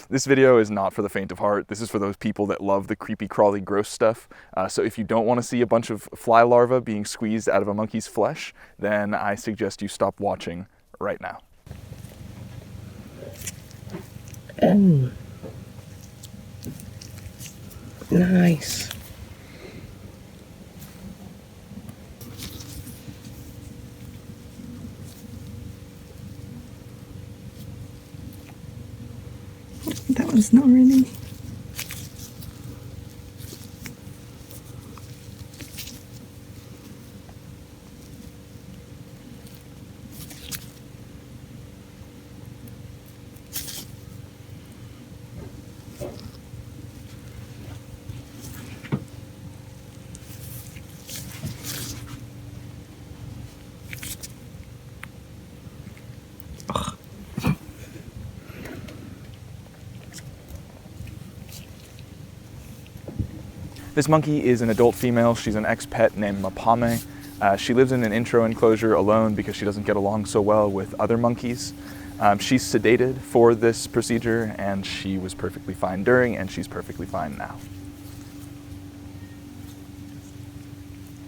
This video is not for the faint of heart. This is for those people that love the creepy, crawly, gross stuff. So if you don't want to see a bunch of fly larvae being squeezed out of a monkey's flesh, then I suggest you stop watching right now. Oh, nice. That one's not really. This monkey is an adult female. She's an ex-pet named Mapame. She lives in an intro enclosure alone because she doesn't get along so well with other monkeys. She's sedated for this procedure, and she was perfectly fine during, and she's perfectly fine now.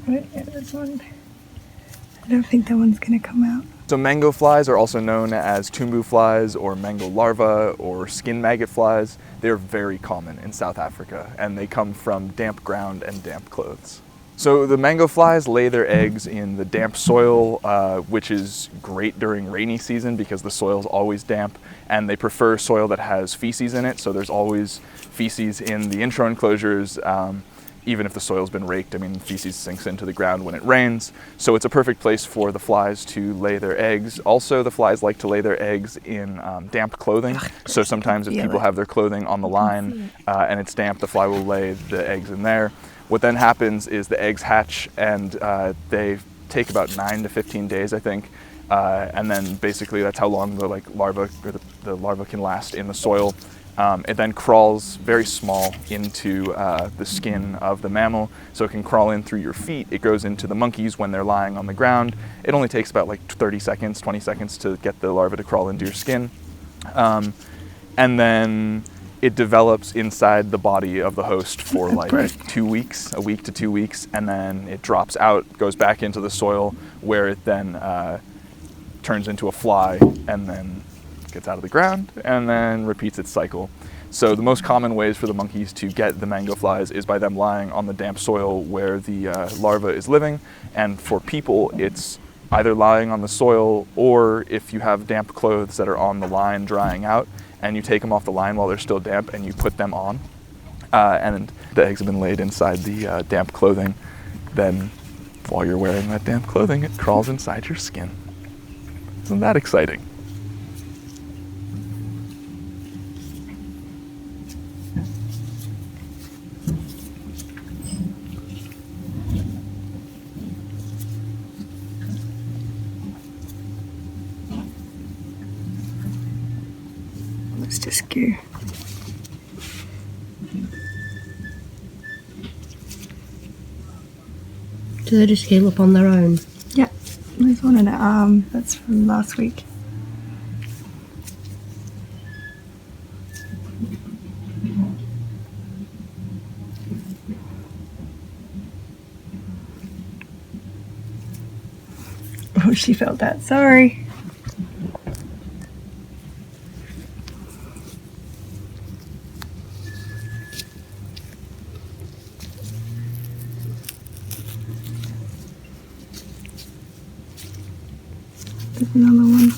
Right, yeah, this one. I don't think that one's gonna come out. So mango flies are also known as Tumbu flies or mango larvae or skin maggot flies. They're very common in South Africa, and they come from damp ground and damp clothes. So the mango flies lay their eggs in the damp soil, which is great during rainy season because the soil's always damp, and they prefer soil that has feces in it. So there's always feces in the intro enclosures. Even if the soil's been raked, I mean, feces sinks into the ground when it rains. So it's a perfect place for the flies to lay their eggs. Also, the flies like to lay their eggs in damp clothing. So sometimes if people have their clothing on the line and it's damp, the fly will lay the eggs in there. What then happens is the eggs hatch, and they take about 9 to 15 days, I think. And then basically that's how long the larva or the larva can last in the soil. It then crawls very small into the skin of the mammal, so it can crawl in through your feet. It goes into the monkeys when they're lying on the ground. It only takes about like 30 seconds, 20 seconds to get the larva to crawl into your skin. And then it develops inside the body of the host for like 2 weeks, a week to 2 weeks, and then it drops out, goes back into the soil, where it then turns into a fly, and then gets out of the ground, and then repeats its cycle. So the most common ways for the monkeys to get the mango flies is by them lying on the damp soil where the larva is living, and for people it's either lying on the soil, or if you have damp clothes that are on the line drying out, and you take them off the line while they're still damp and you put them on, and the eggs have been laid inside the damp clothing, then while you're wearing that damp clothing, it crawls inside your skin. Isn't that exciting? Let's just go. Do they just heal up on their own? Yeah, there's one in the arm. That's from last week. Oh, she felt that. Sorry. There's another one.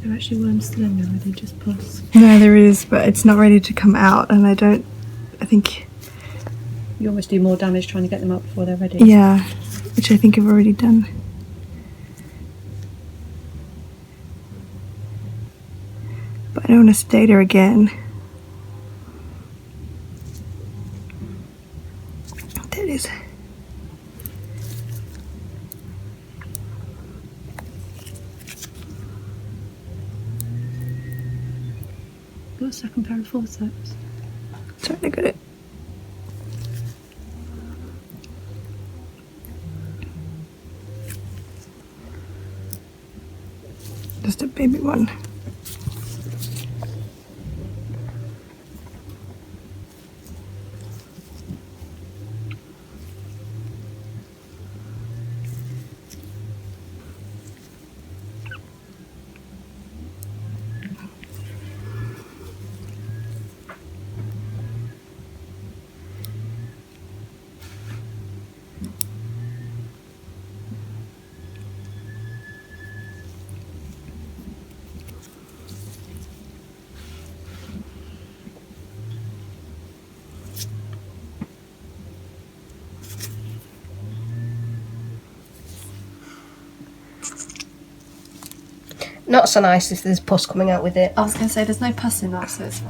There are actually worms still in there, or they just pus? No, there is, but it's not ready to come out, and I think... You almost do more damage trying to get them out before they're ready. Yeah, which I think I've already done. But I don't want to sedate her again. There it is. Plus second pair of forceps. Sorry, I got it. Just a baby one. Not so nice if there's pus coming out with it. I was going to say there's no pus in that, so it's